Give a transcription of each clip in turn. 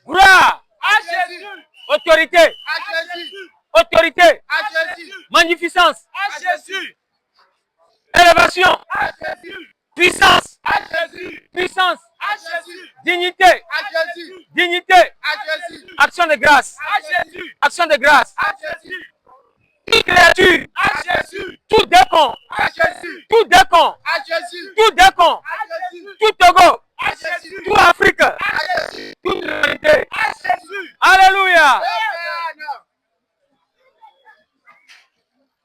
Gloire. À Jésus. Autorité. À Jésus. Autorité. À Jésus. Magnificence. À Jésus. Élévation. À Jésus. Puissance. À Jésus. Puissance. À Jésus. Dignité. À Jésus. Dignité. À Jésus. Action de grâce. À Jésus. Action de grâce. À Jésus. Toute créature. À Jésus. Tout décon. À Jésus. Tout décon. À Jésus. Tout décon. À Jésus. Tout Togo. À Jésus. Tout Afrique. À Jésus. Toute l'humanité. À Jésus. Alléluia. Amen.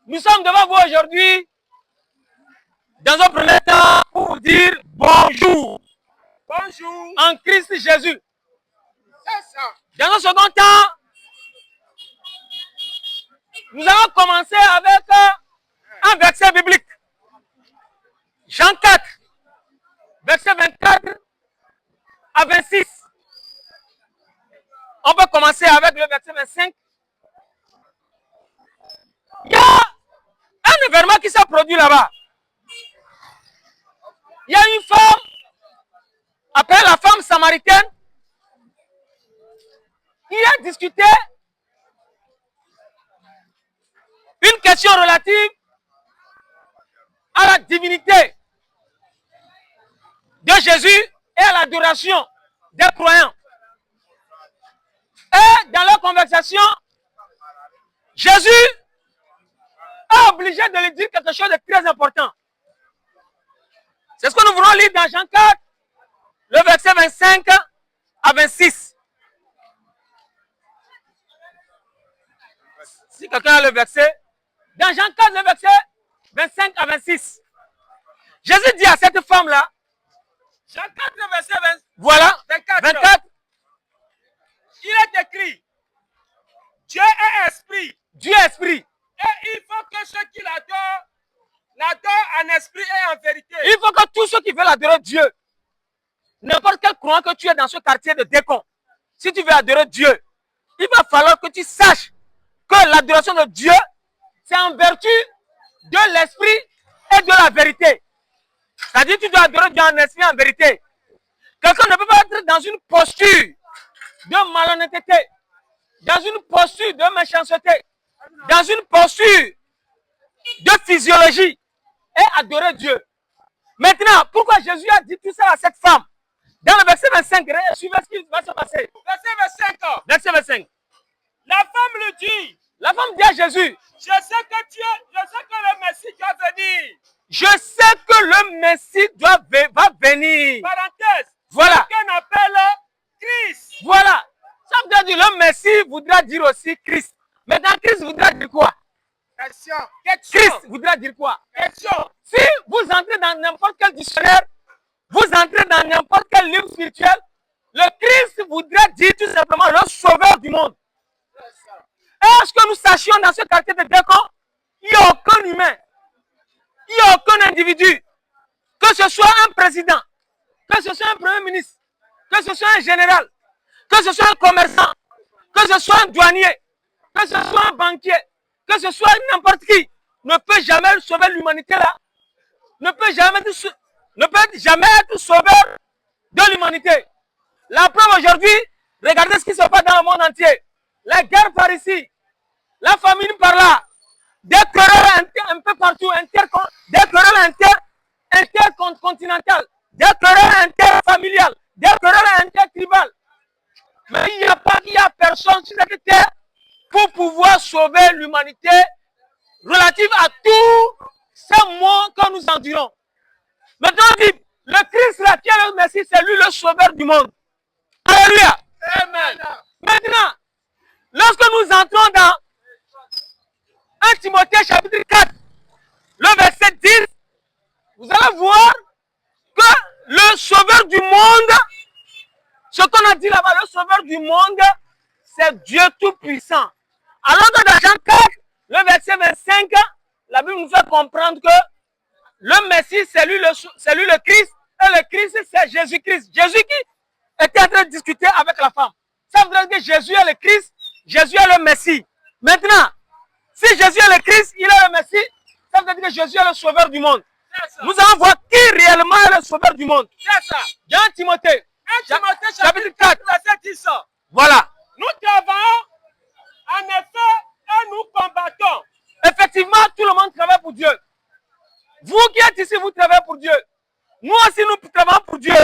Nous sommes devant vous aujourd'hui dans un premier temps pour vous dire bonjour Bonjour. en Christ Jésus. C'est ça. Dans un second temps, nous allons commencer avec un verset biblique. Jean 4, verset 24 à 26. On peut commencer avec le verset 25. Il y a un événement qui s'est produit là-bas. Il y a une femme, appelée la femme samaritaine, qui a discuté une question relative à la divinité de Jésus et à l'adoration des croyants. Et dans leur conversation, Jésus a obligé de lui dire quelque chose de très important. C'est ce que nous voulons lire dans Jean 4, le verset 25 à 26. Si quelqu'un a le verset, dans Jean 4, le verset 25 à 26. Jésus dit à cette femme-là, Jean 4, le verset 20. voilà, 24, Il est écrit, Dieu est esprit, Dieu est esprit. et il faut que ceux qui l'adorent en esprit et en vérité. Il faut que tous ceux qui veulent adorer Dieu, n'importe quel croyant que tu es dans ce quartier de Décon, si tu veux adorer Dieu, il va falloir que tu saches que l'adoration de Dieu, c'est en vertu de l'esprit et de la vérité. C'est-à-dire que tu dois adorer Dieu en esprit et en vérité. Quelqu'un ne peut pas être dans une posture de malhonnêteté, dans une posture de méchanceté, dans une posture de physiologie et adorer Dieu. Maintenant, pourquoi Jésus a dit tout ça à cette femme? Dans le verset 25, suivez ce qui va se passer. Verset 25. Verset 25. La femme lui dit, La femme dit à Jésus, je sais que le Messie doit venir. je sais que le Messie va venir. Parenthèse. Voilà. Qu'on appelle Christ. Voilà. Ça veut dire le Messie voudra dire aussi Christ. Maintenant, Christ voudra dire quoi? Question. Christ voudra dire quoi? Question. Si vous entrez dans n'importe quel dictionnaire, vous entrez dans n'importe quel livre spirituel, le Christ voudra dire tout simplement le sauveur du monde. Est-ce que nous sachions dans ce quartier de Décon, il n'y a aucun humain, il n'y a aucun individu, que ce soit un président, que ce soit un premier ministre, que ce soit un général, que ce soit un commerçant, que ce soit un douanier, que ce soit un banquier, que ce soit n'importe qui, ne peut jamais sauver l'humanité là, ne peut jamais être sauveur de l'humanité. La preuve aujourd'hui, regardez ce qui se passe dans le monde entier. La guerre par ici, la famine par là, des querelles un peu partout, des querelles intercontinentales, des querelles interfamiliales, des querelles intertribales. Mais il n'y a personne sur cette terre pour pouvoir sauver l'humanité relative à tous ces mots que nous endurons. Maintenant, on dit, le Christ, là, qui est le Messie, c'est lui le sauveur du monde. Alléluia. Amen. Maintenant, lorsque nous entrons dans 1 Timothée chapitre 4, le verset 10, vous allez voir que le sauveur du monde, ce qu'on a dit là-bas, le sauveur du monde, c'est Dieu Tout-Puissant. Alors que dans Jean 4, le verset 25, la Bible nous fait comprendre que le Messie, c'est lui le Christ, et le Christ, c'est Jésus-Christ. Jésus qui était en train de discuter avec la femme. Ça veut dire que Jésus est le Christ, Jésus est le Messie. Maintenant, si Jésus est le Christ, il est le Messie, ça veut dire que Jésus est le sauveur du monde. Nous allons voir qui réellement est le sauveur du monde. C'est ça. Dans Timothée, 1 Timothée chapitre 4, verset 10. Voilà. Nous travaillons en effet et nous combattons. Effectivement, tout le monde travaille pour Dieu. Vous qui êtes ici, vous travaillez pour Dieu. Nous aussi, nous travaillons pour Dieu.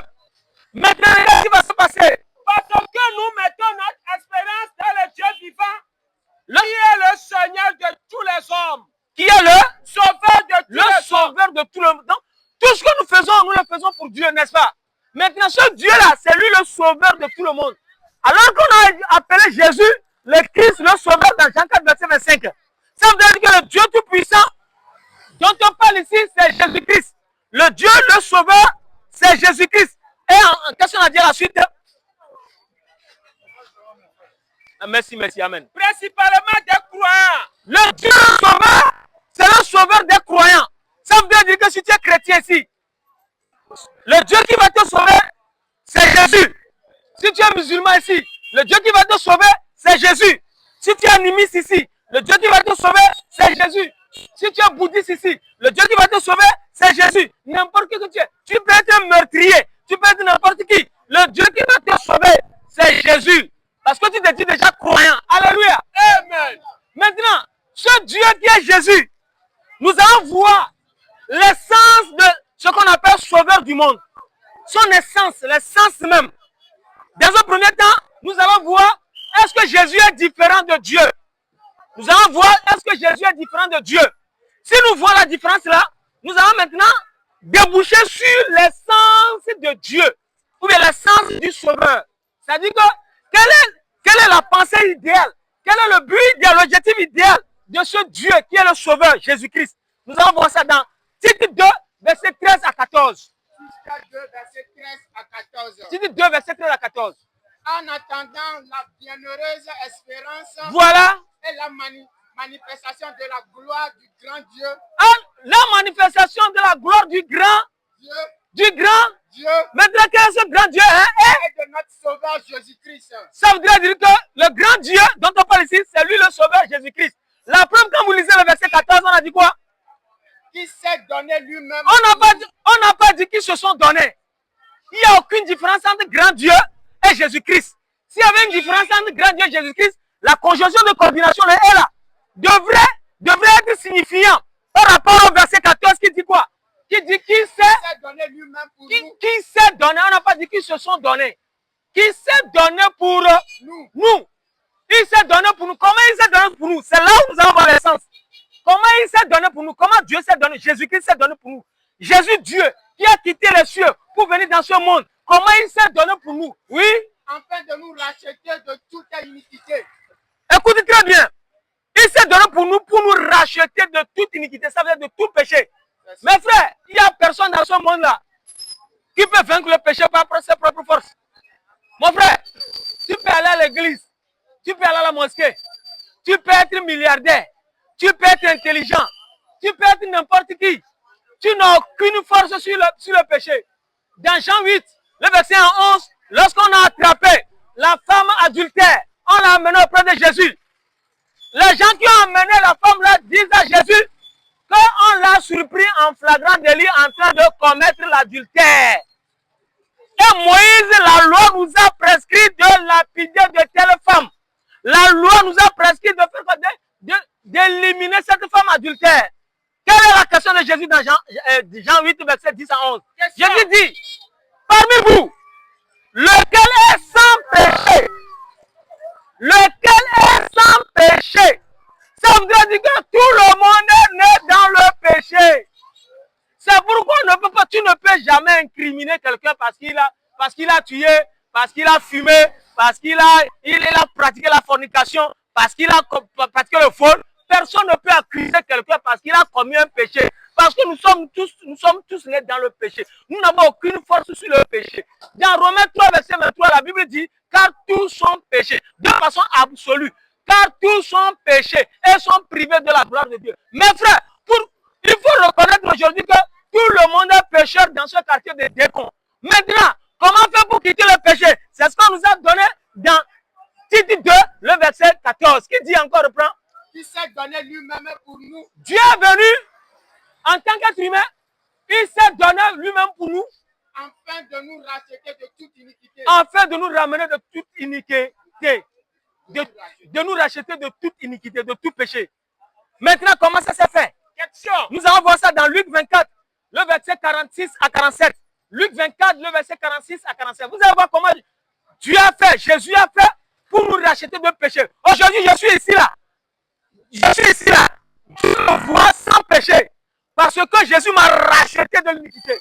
Maintenant, qu'est-ce qui va se passer? Parce que nous mettons notre espérance dans le Dieu vivant, qui est le Seigneur de tous les hommes, Qui est le sauveur de tous le les hommes. sauveur de tout le monde. Donc, tout ce que nous le faisons pour Dieu, n'est-ce pas? Maintenant, ce Dieu-là, c'est lui le sauveur de tout le monde. Alors qu'on a appelé Jésus le Christ, le sauveur dans Jean 4, verset 25. Ça veut dire que le Dieu Tout-Puissant dont on parle ici, c'est Jésus-Christ. Le Dieu, le sauveur, c'est Jésus-Christ. Et qu'est-ce qu'on a dit à la suite? Merci, merci, amen. Principalement des croyants. Le Dieu sauveur, c'est le sauveur des croyants. Ça veut dire que si tu es chrétien ici, le Dieu qui va te sauver, c'est Jésus. Si tu es musulman ici, le Dieu qui va te sauver, c'est Jésus. Si tu es animiste ici, le Dieu qui va te sauver, c'est Jésus. Si tu es bouddhiste ici, le Dieu qui va te sauver, c'est Jésus. N'importe qui que tu es. Tu peux être un meurtrier, tu peux être n'importe qui. Le Dieu qui va te sauver, c'est Jésus. Parce que tu te dis déjà croyant. Alléluia. Amen. Maintenant, ce Dieu qui est Jésus, nous allons voir l'essence de ce qu'on appelle sauveur du monde. Son essence, l'essence même. Dans un premier temps, nous allons voir est-ce que Jésus est différent de Dieu. Nous allons voir est-ce que Jésus est différent de Dieu. Si nous voyons la différence là, nous allons maintenant déboucher sur l'essence de Dieu. Ou bien l'essence du sauveur. C'est-à-dire que quelle est la pensée idéale? Quel est le but idéal, l'objectif idéal de ce Dieu qui est le sauveur, Jésus-Christ? Nous allons voir ça dans Titre 2, verset 13 à 14. Titre 2, verset 13 à 14. Titre 2, verset 13 à 14. En attendant la bienheureuse espérance Voilà et la manifestation de la gloire du grand Dieu. la manifestation de la gloire du grand Dieu. Maintenant, quel est ce grand Dieu? Et de notre sauveur Jésus-Christ. Ça voudrait dire que le grand Dieu dont on parle ici, c'est lui le sauveur Jésus-Christ. La preuve, quand vous lisez le verset 14, on a dit quoi? Qui s'est donné lui-même. On n'a pas dit qu'ils se sont donnés. Il n'y a aucune différence entre grand Dieu et Jésus-Christ. S'il y avait une différence entre grand Dieu et Jésus-Christ, la conjonction de combination est là. Devrait être signifiant par rapport au verset 14 qui dit quoi? Qui dit qui s'est donné lui-même pour nous. Qui s'est donné? On n'a pas dit qu'ils se sont donnés. Qui s'est donné pour nous? Il s'est donné pour nous. Comment il s'est donné pour nous? C'est là où nous allons voir l'essence. Comment il s'est donné pour nous? Comment Dieu s'est donné? Jésus-Christ s'est donné pour nous. Jésus, Dieu, qui a quitté les cieux pour venir dans ce monde. Comment il s'est donné pour nous? Oui? Afin de nous racheter de toute iniquité. Écoutez très bien. Il s'est donné pour nous racheter de toute iniquité. Ça veut dire de tout péché. Mes frères, il n'y a personne dans ce monde-là qui peut vaincre le péché par ses propres forces. Mon frère, tu peux aller à l'église, tu peux aller à la mosquée, tu peux être milliardaire, tu peux être intelligent, tu peux être n'importe qui. Tu n'as aucune force sur le péché. Dans Jean 8, le verset 11, lorsqu'on a attrapé la femme adultère, on l'a amenée auprès de Jésus. Les gens qui ont amené la femme là disent à Jésus qu'on l'a surpris en flagrant délit en train de commettre l'adultère. Et Moïse, la loi nous a prescrit de lapider de telle femme. La loi nous a prescrit d'éliminer cette femme adultère. Quelle est la question de Jésus dans Jean 8, verset 10 à 11? Jésus dit, parmi vous, lequel est sans péché? Lequel est sans péché? Ça veut dire que tout le monde est né dans le péché. C'est pourquoi tu ne peux jamais incriminer quelqu'un parce qu'il a tué, parce qu'il a fumé, parce qu'il a pratiqué la fornication, parce qu'il a pratiqué le vol. Personne ne peut accuser quelqu'un parce qu'il a commis un péché. Parce que nous sommes tous nés dans le péché. Nous n'avons aucune force sur le péché. Dans Romains 3, verset 23, la Bible dit, car tous sont péchés, de façon absolue. Car tous sont péchés et sont privés de la gloire de Dieu. Mes frères, il faut reconnaître aujourd'hui que tout le monde est pécheur dans ce quartier de Décon. Maintenant, comment faire pour quitter le péché? C'est ce qu'on nous a donné dans Titre 2, le verset 14. Qui dit encore, reprend? Qui s'est donné lui-même pour nous. Dieu est venu en tant qu'être humain. Il s'est donné lui-même pour nous. Afin de nous racheter de toute iniquité. Afin de nous ramener de toute iniquité. racheter, de nous racheter de toute iniquité, de tout péché. Maintenant, comment ça s'est fait? Nous allons voir ça dans Luc 24, le verset 46 à 47. Luc 24, le verset 46 à 47. Vous allez voir comment Dieu a fait, Jésus a fait pour nous racheter de péché. Aujourd'hui, je suis ici là. Je suis ici là. Dieu me voit sans péché. Parce que Jésus m'a racheté de l'iniquité.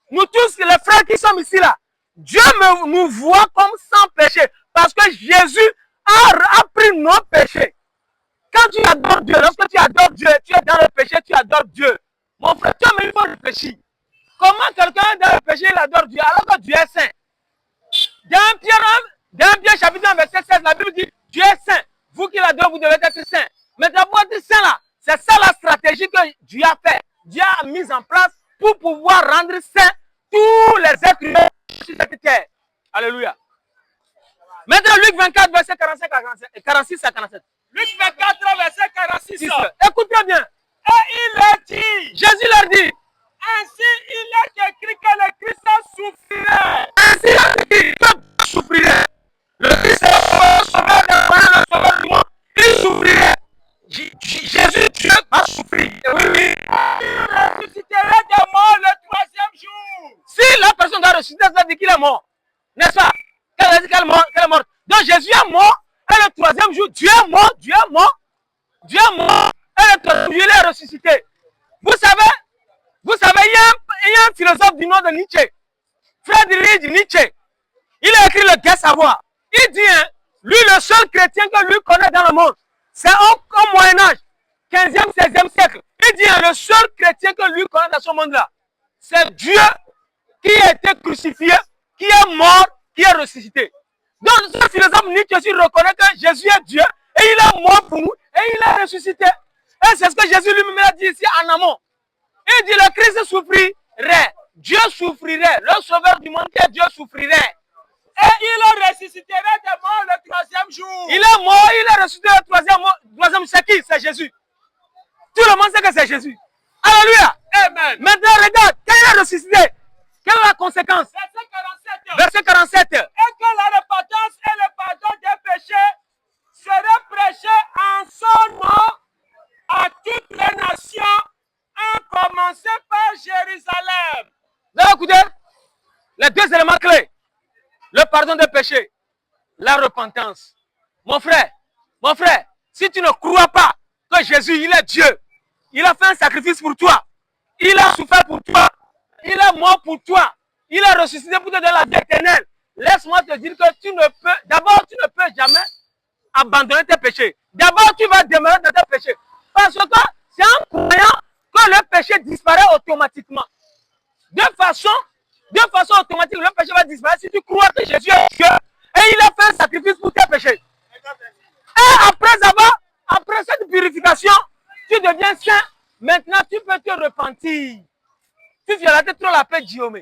Nous tous, les frères qui sommes ici là, Dieu nous voit comme sans péché. Parce que Jésus a pris nos péchés. Quand tu adores Dieu, lorsque tu adores Dieu, tu es dans le péché, tu adores Dieu. Mon frère, tu as même pas réfléchi. Comment quelqu'un dans le péché, il adore Dieu alors que Dieu est saint? Dans Pierre chapitre 1, verset 16, la Bible dit, Dieu est saint. Vous qui l'adorez, vous devez être saint. Mais d'abord être saint là, c'est ça la stratégie que Dieu a fait. Dieu a mis en place pour pouvoir rendre saint tous les êtres humains sur cette terre. Alléluia. Maintenant, Luc 24, verset 46 à 47. Luc 24, verset 46. Écoutez bien. Et il leur dit, Jésus leur dit, ainsi il est écrit que le Christ souffrirait. ainsi il est écrit que souffrirait. Le Christ est le sauveur du monde. Il souffrirait. Jésus, Dieu, va souffrir. Oui. Il ressusciterait des morts le troisième jour. Si la personne doit ressusciter, ça veut dire qu'il est mort. N'est-ce pas? Qu'elle est morte. Donc Jésus est mort. Et le troisième jour, Dieu est mort. Et le troisième jour, il est ressuscité. Vous savez, il y a un philosophe du nom de Nietzsche. Friedrich Nietzsche. Il a écrit Le Gai Savoir. Il dit, hein, lui, le seul chrétien que lui connaît dans le monde, c'est au Moyen-Âge, 15e, 16e siècle. Il dit, hein, le seul chrétien que lui connaît dans ce monde-là, c'est Dieu qui a été crucifié, qui est mort, qui est ressuscité. Donc, ce philosophe Nietzsche aussi reconnaît que Jésus est Dieu, et il est mort pour nous, et il est ressuscité. Et c'est ce que Jésus lui-même a dit ici en amont. Il dit, le Christ souffrirait, Dieu souffrirait, le sauveur du monde qui est Dieu souffrirait. Et il ressusciterait des morts le troisième jour. Il est mort, il est ressuscité le troisième, c'est qui? C'est Jésus. Tout le monde sait que c'est Jésus. Alléluia. Amen. Maintenant, regarde, quand il est ressuscité, quelle est la conséquence? Verset 47. Et que la repentance et le pardon des péchés seraient prêchés en son nom à toutes les nations, en commençant par Jérusalem. Vous avez écouté? Les deux éléments clés. Le pardon des péchés, la repentance. Mon frère, si tu ne crois pas que Jésus, il est Dieu, il a fait un sacrifice pour toi, il a souffert pour toi, il est mort pour toi, il est ressuscité pour te donner la vie éternelle. Laisse-moi te dire que tu ne peux jamais abandonner tes péchés. D'abord, tu vas demeurer dans tes péchés. Parce que c'est en croyant que le péché disparaît automatiquement. De façon automatique, le péché va disparaître si tu crois que Jésus est Dieu et il a fait un sacrifice pour tes péchés. Et après cette purification, tu deviens saint. Maintenant, tu peux te repentir. Si tu as trop la paix, Dieu. On ne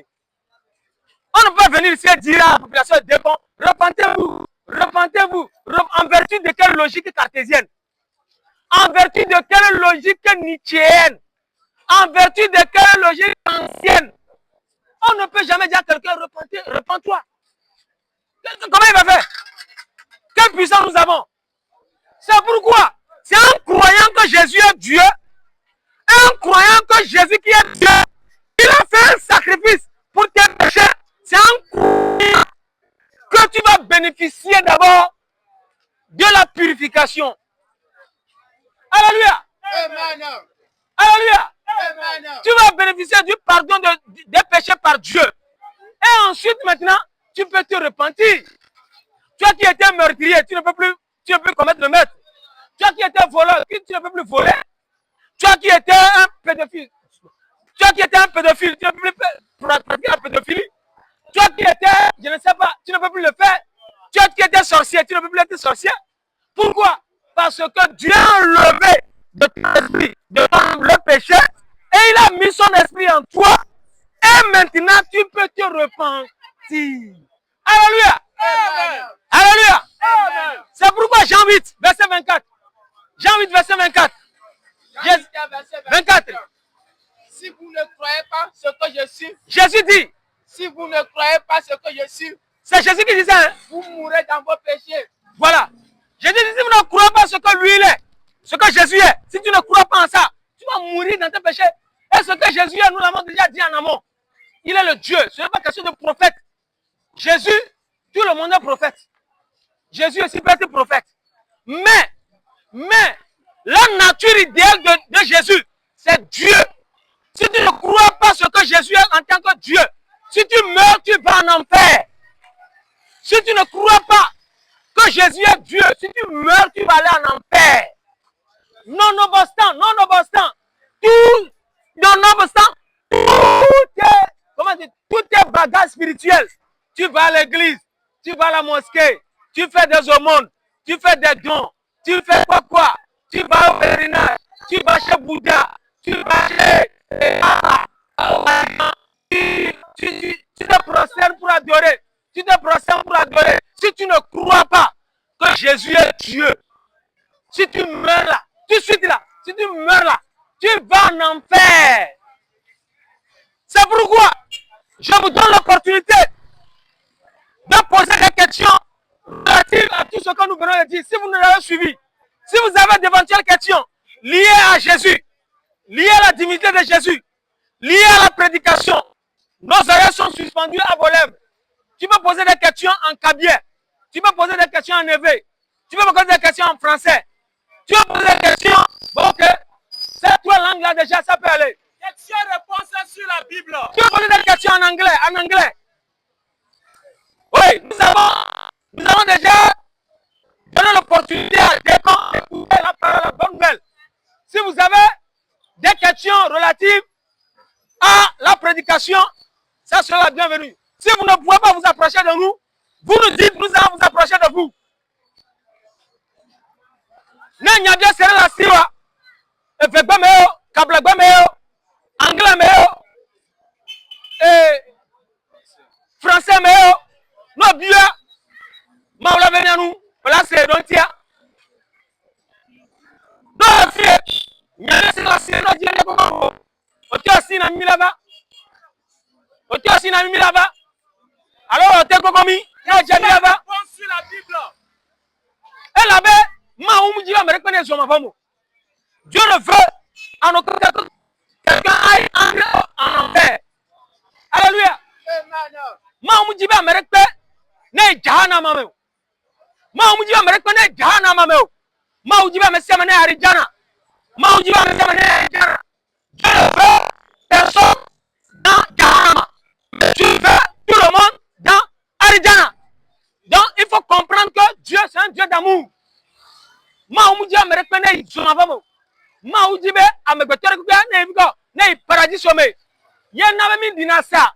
peut pas venir ici et dire à la population de bon, repentez-vous. En vertu de quelle logique cartésienne? En vertu de quelle logique nietzschéenne? En vertu de quelle logique ancienne? On ne peut jamais dire à quelqu'un, repens-toi. Comment il va faire? Quelle puissance nous avons? C'est pourquoi, c'est en croyant que Jésus est Dieu, en croyant que Jésus qui est Dieu, il a fait un sacrifice pour tes péchés. C'est en croyant que tu vas bénéficier d'abord de la purification. Alléluia. Amen. Alléluia. Amen. Tu vas bénéficier du pardon des péchés par Dieu. Et ensuite, maintenant, tu peux te repentir. Toi qui étais meurtrier, tu ne peux plus commettre le meurtre. Toi qui étais voleur, tu ne peux plus voler. Toi qui étais un pédophile, tu ne peux plus pratiquer la pédophilie. Toi qui étais, je ne sais pas, tu ne peux plus le faire. Toi qui étais sorcier, tu ne peux plus être sorcier. Pourquoi? Parce que Dieu a enlevé de ton esprit, de ton le péché, et il a mis son esprit en toi. Et maintenant, tu peux te repentir. Alléluia. Amen. Alléluia. Amen. C'est pourquoi Jean 8, verset 24. Jean 8, verset 24. Verset 24. Si vous ne croyez pas ce que je suis, Jésus dit, si vous ne croyez pas ce que je suis, c'est Jésus qui dit ça, hein? vous mourrez dans vos péchés. Voilà. J'ai dit, si vous ne croyez pas ce que lui il est, ce que Jésus est, si tu ne crois pas en ça, tu vas mourir dans tes péchés. Et ce que Jésus est, nous l'avons déjà dit en amont. Il est le Dieu. Ce n'est pas question de prophète. Jésus, tout le monde est prophète. Jésus aussi peut être prophète. Mais, la nature idéale de Jésus, c'est Dieu. Si tu ne crois pas ce que Jésus est en tant que Dieu, si tu meurs, tu vas en enfer. Si tu ne crois pas que Jésus est Dieu, si tu meurs, tu vas aller en enfer. Nonobstant, tout est bagage spirituel. Tu vas à l'église, tu vas à la mosquée, tu fais des aumônes, tu fais des dons, tu fais quoi, tu vas au pèlerinage, tu vas chez Bouddha, tu vas chez tu te prosternes pour adorer, Si tu ne crois pas que Jésus est Dieu, si tu meurs là, tout de suite là, si tu meurs là, tu vas en enfer. C'est pourquoi je vous donne l'opportunité de poser des questions relatives à tout ce que nous venons de dire. Si vous nous l'avez suivi, si vous avez d'éventuelles questions liées à Jésus, liées à la divinité de Jésus, liées à la prédication, nos oreilles sont suspendues à vos lèvres. Tu peux poser des questions en kabyre, tu peux poser des questions en éveil, tu peux poser des questions en français, tu peux poser des questions, bon ok, ces trois langues-là déjà, ça peut aller. Questions-réponses sur la Bible. Tu peux poser des questions en anglais. Oui, nous avons déjà donné l'opportunité à des gens d'écouter la parole, la bonne nouvelle. Si vous avez des questions relatives à la prédication, ça sera la bienvenue. Si vous ne pouvez pas vous approcher de nous, vous nous dites, nous allons vous approcher de vous. N'y a bien serré la siwa, effectivement, anglais, français, non, bien, maoula venu à nous, voilà, c'est donc tiens. Non, il y a la siwa, non, Dieu, comment tu as signé là-bas. Alors, tu es comme là-bas. Sur la Bible. Elle avait, Dieu ne veut en aucun cas que quelqu'un aille en enfer. Alléluia. Maumujibe Amerikpe ne jahannama me. Maumujibe Amerikpe ne jahannama me. Maumujibe Messiama ne arijana. Maumujibe Messiama ne arijana. Dieu ne veut personne dans jahannama. Dieu veut tout le monde dans arijana. Donc il faut comprendre que Dieu c'est un Dieu d'amour. Maumujibe Amerikpe ne jahannama me. Maumujibe Amerikpe ne paradis sommet. Yenna me dinasa.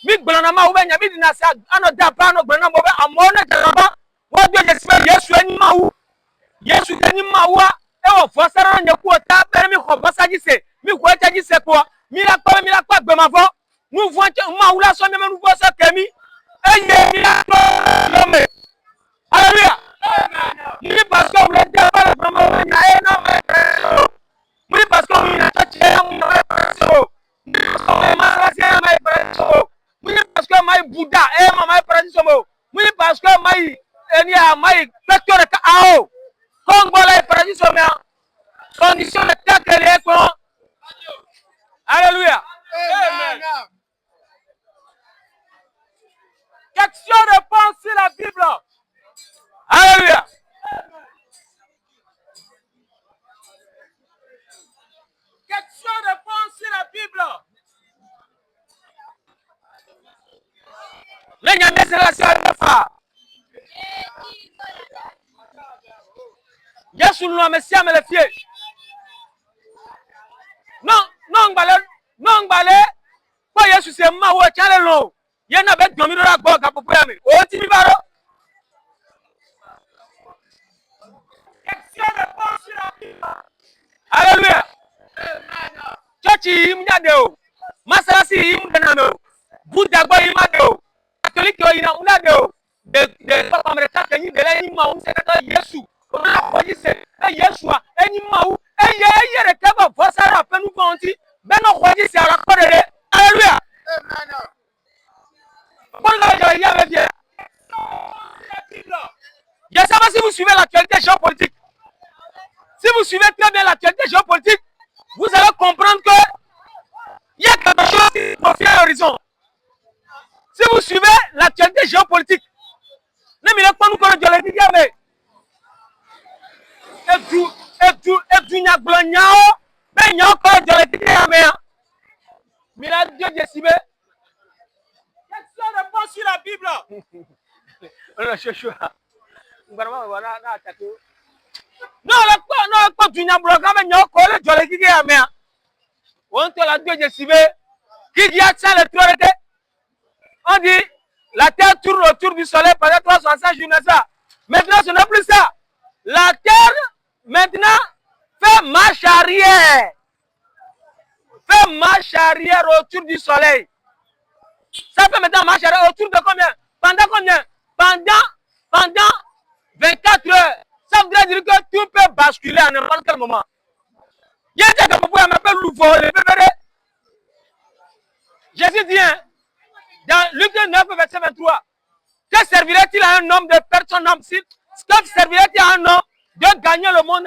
Mi gbɔlɔna ma wo bɛ nya mi di na se anɔ da ba anɔ gbɔlɔna mo bɛ amewo ne dara wo do dzesi bɛ Yesu enyi mawu Yesu enyi mawua ewɔ fɔsara nye ku ta bɛ mi xɔ bɔsadzi se mi xɔ etadzi se kpɔ mi la kpɔ gbemavɔ nuvɔ tse mawu la sɔ mi me nuvɔ sɛ kɛmi eye mi la kpɔ lɔme hallelujah mi parce que wule de ba le gbɔmɔ wo nya ye na me mi parce que wo yina tsɔtsi ye na mu na me pɛrɛsi o oui, parce que maï Bouddha, maï paradis oui, parce que maï pecteur de Kao, Congo la paradis condition de temps qu'elle est quoi. Alléluia. Amen. Question-réponse sur la Bible. Alléluia. Question-réponse sur la Bible. Yesu nous Messia me le fier. Non balé. Pas Yesu c'est ma wo chale lo. Ye na be domi ra gbo ka popo ya mi. O ti mi baro. Question-réponse sur la Bible. Alléluia. Church im jade o. Masalasi im dana o. Buddha gbo im ade o. Catholique ina una de papa mereka kenyi de la ni ma un sekata Yesu. Ona ko ji se Yesu a eni ma u eye reka ba fosara penu fonti be no ko ji se ara ko de. Alléluia. Amen. Bon la ya be bien. Je ne sais pas si vous suivez l'actualité géopolitique. Si vous suivez très bien l'actualité géopolitique, vous allez comprendre que il y a quelque chose qui profile à l'horizon. Si vous suivez l'actualité géopolitique, ne me pas nous connaître les dégâts, mais et du nyagblonyao, mais n'y a encore de les dégâts, mais il a Dieu décimé. Question réponse sur la Bible. Non, pas du nyagblonyao, mais n'y a encore de les dégâts, mais on te l'a Dieu décimé. Qui dit ça le trône? On dit la terre tourne autour du soleil pendant 365 jours. Maintenant, ce n'est plus ça. La terre, maintenant, fait marche arrière. Fait marche arrière autour du soleil. Ça fait maintenant marche arrière autour de combien? Pendant combien? Pendant 24 heures. Ça voudrait dire que tout peut basculer à n'importe quel moment. Il y a des gens qui m'appellent Louvo, les bébés. Jésus dit, hein, dans Luc 9, verset 23, que servirait-il à un homme de perdre son âme? Que servirait-il à un homme de gagner le monde